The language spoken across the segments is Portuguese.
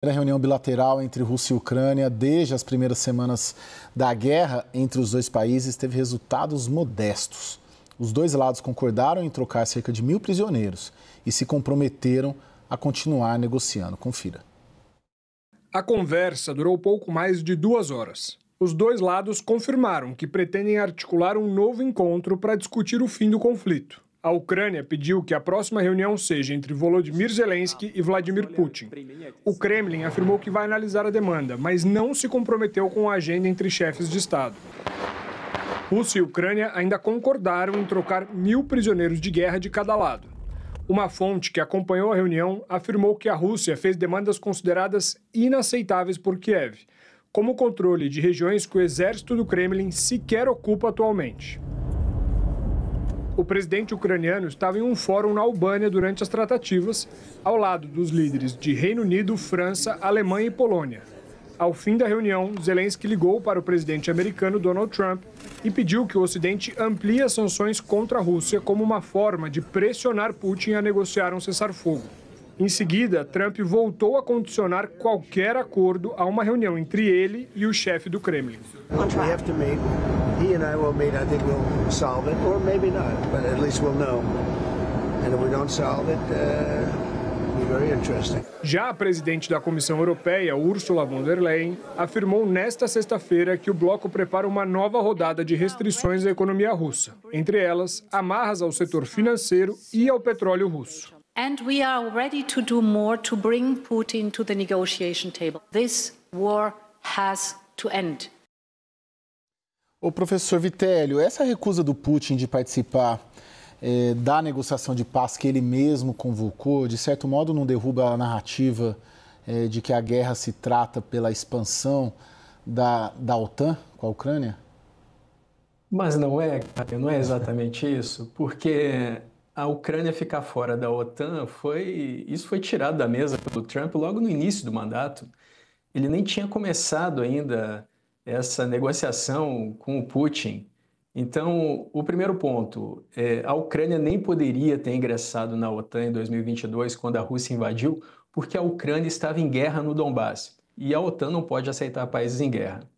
A reunião bilateral entre Rússia e Ucrânia, desde as primeiras semanas da guerra entre os dois países, teve resultados modestos. Os dois lados concordaram em trocar cerca de 1.000 prisioneiros e se comprometeram a continuar negociando. Confira. A conversa durou pouco mais de 2 horas. Os dois lados confirmaram que pretendem articular um novo encontro para discutir o fim do conflito. A Ucrânia pediu que a próxima reunião seja entre Volodymyr Zelensky e Vladimir Putin. O Kremlin afirmou que vai analisar a demanda, mas não se comprometeu com a agenda entre chefes de Estado. Rússia e Ucrânia ainda concordaram em trocar 1.000 prisioneiros de guerra de cada lado. Uma fonte que acompanhou a reunião afirmou que a Rússia fez demandas consideradas inaceitáveis por Kiev, como o controle de regiões que o exército do Kremlin sequer ocupa atualmente. O presidente ucraniano estava em um fórum na Albânia durante as tratativas, ao lado dos líderes de Reino Unido, França, Alemanha e Polônia. Ao fim da reunião, Zelensky ligou para o presidente americano Donald Trump e pediu que o Ocidente amplie as sanções contra a Rússia como uma forma de pressionar Putin a negociar um cessar-fogo. Em seguida, Trump voltou a condicionar qualquer acordo a uma reunião entre ele e o chefe do Kremlin. Já a presidente da Comissão Europeia, Ursula von der Leyen, afirmou nesta sexta-feira que o bloco prepara uma nova rodada de restrições à economia russa, entre elas amarras ao setor financeiro e ao petróleo russo. And we are ready to do more to bring Putin to the negotiation table. This war has to end. O professor Vitélio, essa recusa do Putin de participar da negociação de paz que ele mesmo convocou, de certo modo não derruba a narrativa de que a guerra se trata pela expansão da OTAN com a Ucrânia? Mas não é exatamente isso, porque a Ucrânia ficar fora da OTAN isso foi tirado da mesa pelo Trump logo no início do mandato. Ele nem tinha começado ainda essa negociação com o Putin. Então, o primeiro ponto, a Ucrânia nem poderia ter ingressado na OTAN em 2022, quando a Rússia invadiu, porque a Ucrânia estava em guerra no Donbass, e a OTAN não pode aceitar países em guerra.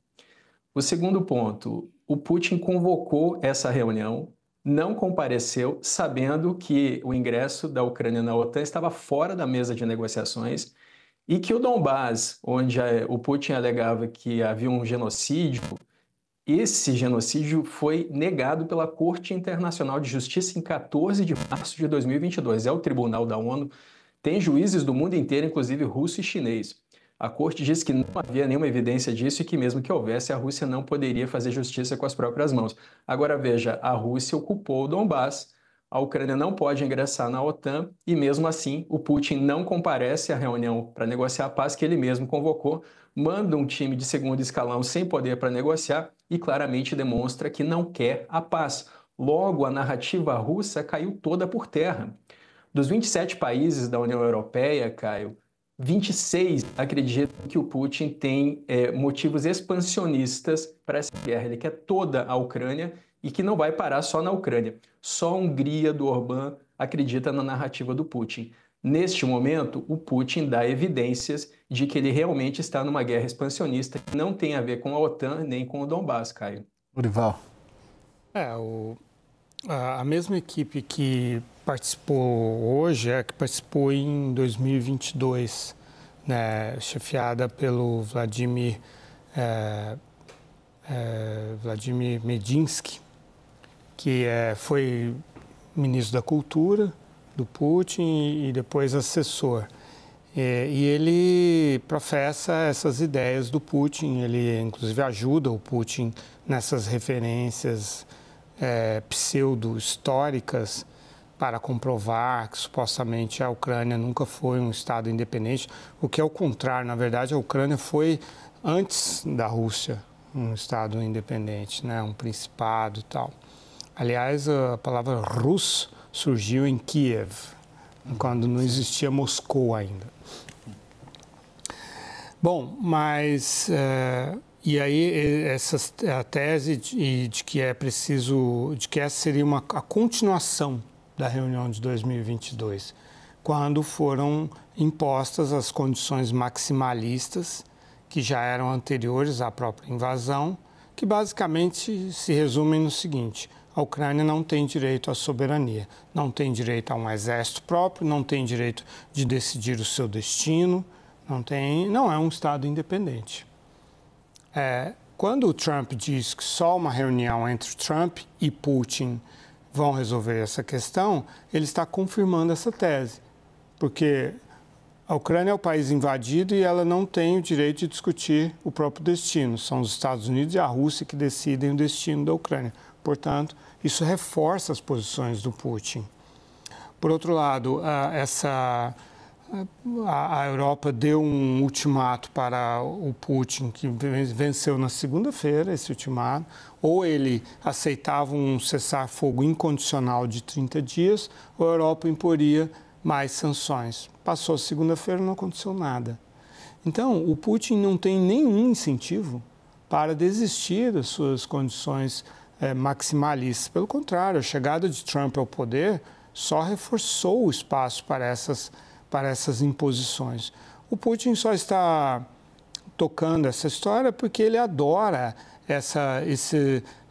O segundo ponto, o Putin convocou essa reunião, não compareceu, sabendo que o ingresso da Ucrânia na OTAN estava fora da mesa de negociações e que o Donbass, onde o Putin alegava que havia um genocídio, esse genocídio foi negado pela Corte Internacional de Justiça em 14 de março de 2022. É o tribunal da ONU, tem juízes do mundo inteiro, inclusive russo e chinês. A Corte disse que não havia nenhuma evidência disso e que mesmo que houvesse, a Rússia não poderia fazer justiça com as próprias mãos. Agora veja, a Rússia ocupou o Donbass, a Ucrânia não pode ingressar na OTAN e mesmo assim o Putin não comparece à reunião para negociar a paz que ele mesmo convocou, manda um time de segundo escalão sem poder para negociar e claramente demonstra que não quer a paz. Logo, a narrativa russa caiu toda por terra. Dos 27 países da União Europeia, Caio, 26 acreditam que o Putin tem motivos expansionistas para essa guerra. Ele quer toda a Ucrânia e que não vai parar só na Ucrânia. Só a Hungria do Orbán acredita na narrativa do Putin. Neste momento, o Putin dá evidências de que ele realmente está numa guerra expansionista que não tem a ver com a OTAN nem com o Donbass, Caio. Orival. A mesma equipe que participou hoje é a que participou em 2022, né, chefiada pelo Vladimir Medinsky, que foi ministro da Cultura do Putin e depois assessor. E ele professa essas ideias do Putin, ele inclusive ajuda o Putin nessas referências pseudo-históricas para comprovar que supostamente a Ucrânia nunca foi um Estado independente, o que é o contrário. Na verdade, a Ucrânia foi, antes da Rússia, um Estado independente, né? Um principado e tal. Aliás, a palavra Rus surgiu em Kiev, quando não existia Moscou ainda. Bom, mas... E aí a tese de que é preciso, de que essa seria a continuação da reunião de 2022, quando foram impostas as condições maximalistas que já eram anteriores à própria invasão, que basicamente se resumem no seguinte: a Ucrânia não tem direito à soberania, não tem direito a um exército próprio, não tem direito de decidir o seu destino, não é um Estado independente. Quando o Trump diz que só uma reunião entre Trump e Putin vão resolver essa questão, ele está confirmando essa tese, porque a Ucrânia é o país invadido e ela não tem o direito de discutir o próprio destino. São os Estados Unidos e a Rússia que decidem o destino da Ucrânia. Portanto, isso reforça as posições do Putin. Por outro lado, a Europa deu um ultimato para o Putin, que venceu na segunda-feira esse ultimato. Ou ele aceitava um cessar-fogo incondicional de 30 dias, ou a Europa imporia mais sanções. Passou segunda-feira e não aconteceu nada. Então, o Putin não tem nenhum incentivo para desistir das suas condições maximalistas. Pelo contrário, a chegada de Trump ao poder só reforçou o espaço para essas imposições. O Putin só está tocando essa história porque ele adora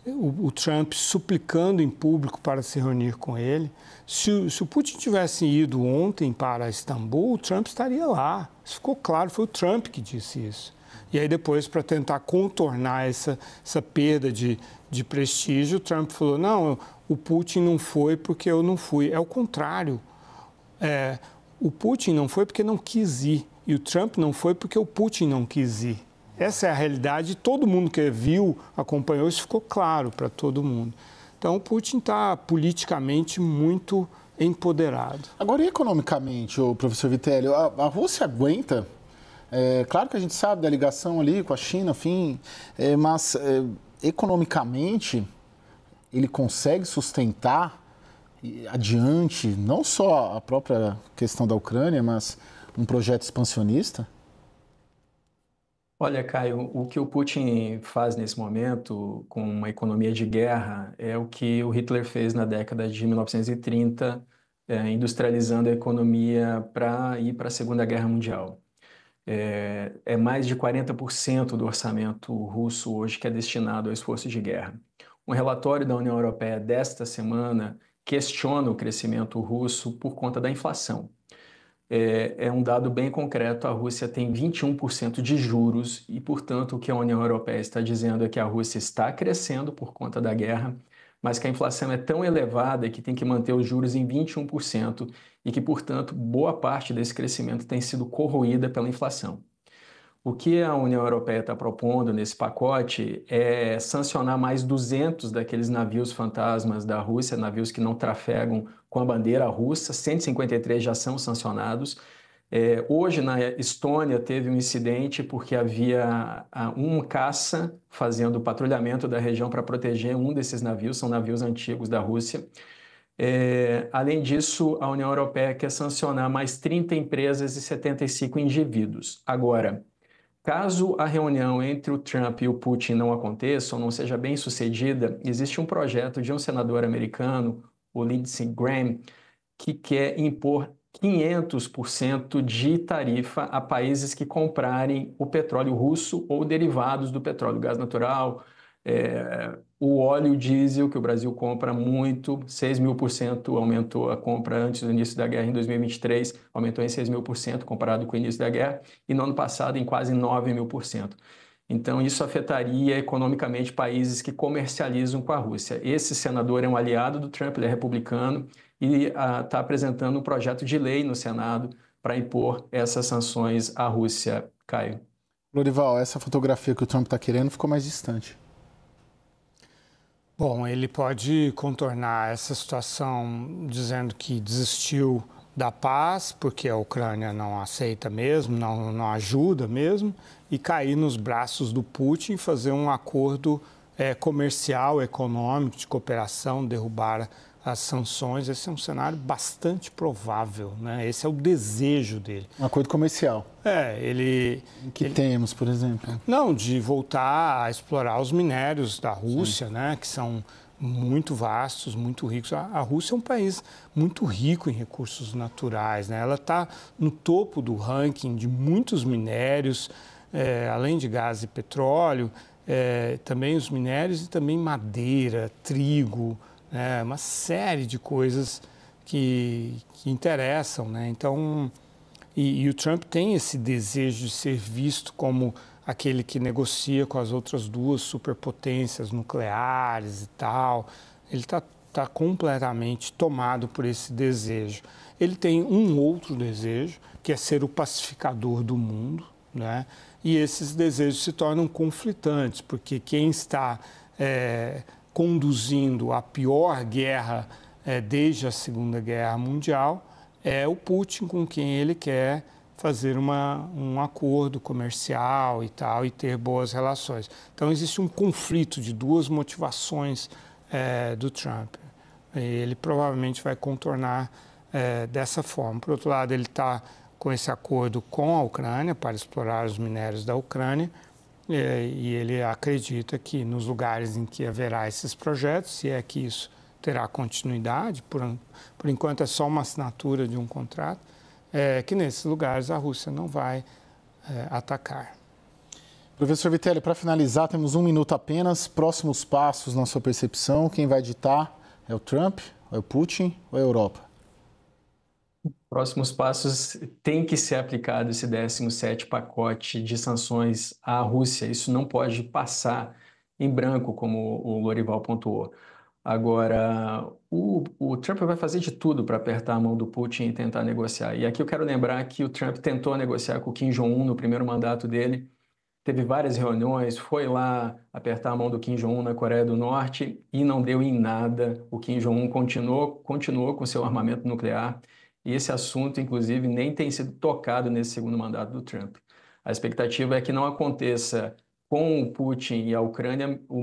o Trump suplicando em público para se reunir com ele. Se o Putin tivesse ido ontem para Istambul, o Trump estaria lá. Isso ficou claro, foi o Trump que disse isso. E aí depois, para tentar contornar essa perda de prestígio, o Trump falou: não, o Putin não foi porque eu não fui. É o contrário. O Putin não foi porque não quis ir. E o Trump não foi porque o Putin não quis ir. Essa é a realidade. Todo mundo que viu, acompanhou, isso ficou claro para todo mundo. Então, o Putin está politicamente muito empoderado. Agora, e economicamente, professor Vitelli, a Rússia aguenta? Claro que a gente sabe da ligação ali com a China, enfim, mas economicamente ele consegue sustentar adiante não só a própria questão da Ucrânia, mas um projeto expansionista? Olha, Caio, o que o Putin faz nesse momento com uma economia de guerra é o que o Hitler fez na década de 1930, industrializando a economia para ir para a Segunda Guerra Mundial. É mais de 40% do orçamento russo hoje que é destinado ao esforço de guerra. Um relatório da União Europeia desta semana questiona o crescimento russo por conta da inflação. É um dado bem concreto: a Rússia tem 21% de juros e, portanto, o que a União Europeia está dizendo é que a Rússia está crescendo por conta da guerra, mas que a inflação é tão elevada que tem que manter os juros em 21% e que, portanto, boa parte desse crescimento tem sido corroída pela inflação. O que a União Europeia está propondo nesse pacote é sancionar mais 200 daqueles navios fantasmas da Rússia, navios que não trafegam com a bandeira russa. 153 já são sancionados. Hoje, na Estônia, teve um incidente porque havia um caça fazendo patrulhamento da região para proteger um desses navios. São navios antigos da Rússia. Além disso, a União Europeia quer sancionar mais 30 empresas e 75 indivíduos. Agora, caso a reunião entre o Trump e o Putin não aconteça ou não seja bem sucedida, existe um projeto de um senador americano, o Lindsey Graham, que quer impor 500% de tarifa a países que comprarem o petróleo russo ou derivados do petróleo, gás natural, o óleo diesel, que o Brasil compra muito, 6.000% aumentou a compra antes do início da guerra. Em 2023, aumentou em 6.000% comparado com o início da guerra, e no ano passado em quase 9.000%. Então, isso afetaria economicamente países que comercializam com a Rússia. Esse senador é um aliado do Trump, ele é republicano, e está apresentando um projeto de lei no Senado para impor essas sanções à Rússia. Caio. Lorival, essa fotografia que o Trump está querendo ficou mais distante. Bom, ele pode contornar essa situação dizendo que desistiu da paz, porque a Ucrânia não aceita mesmo, não ajuda mesmo, e cair nos braços do Putin e fazer um acordo comercial, econômico, de cooperação, derrubar as sanções. Esse é um cenário bastante provável, né? Esse é o desejo dele. Um acordo comercial. Temos, por exemplo? Não, de voltar a explorar os minérios da Rússia, né? Que são muito vastos, muito ricos. A Rússia é um país muito rico em recursos naturais, né? Ela está no topo do ranking de muitos minérios, além de gás e petróleo, também os minérios e também madeira, trigo, né? Uma série de coisas que interessam, né? Então, e o Trump tem esse desejo de ser visto como aquele que negocia com as outras duas superpotências nucleares e tal. Ele está completamente tomado por esse desejo. Ele tem um outro desejo, que é ser o pacificador do mundo, né? E esses desejos se tornam conflitantes, porque quem está conduzindo a pior guerra desde a Segunda Guerra Mundial é o Putin, com quem ele quer fazer um acordo comercial e tal, e ter boas relações. Então, existe um conflito de duas motivações do Trump. Ele provavelmente vai contornar dessa forma. Por outro lado, ele está com esse acordo com a Ucrânia para explorar os minérios da Ucrânia, e ele acredita que nos lugares em que haverá esses projetos, se é que isso terá continuidade, por enquanto é só uma assinatura de um contrato, que nesses lugares a Rússia não vai atacar. Professor Vitelli, para finalizar, temos 1 minuto apenas. Próximos passos na sua percepção, quem vai ditar? É o Trump, é o Putin ou é a Europa? Próximos passos tem que ser aplicado esse 17º pacote de sanções à Rússia. Isso não pode passar em branco, como o Lorival pontuou. Agora, o Trump vai fazer de tudo para apertar a mão do Putin e tentar negociar. E aqui eu quero lembrar que o Trump tentou negociar com o Kim Jong-un no primeiro mandato dele, teve várias reuniões, foi lá apertar a mão do Kim Jong-un na Coreia do Norte e não deu em nada. O Kim Jong-un continuou com seu armamento nuclear e esse assunto, inclusive, nem tem sido tocado nesse segundo mandato do Trump. A expectativa é que não aconteça com o Putin e a Ucrânia o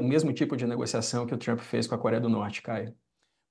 mesmo tipo de negociação que o Trump fez com a Coreia do Norte, Caio.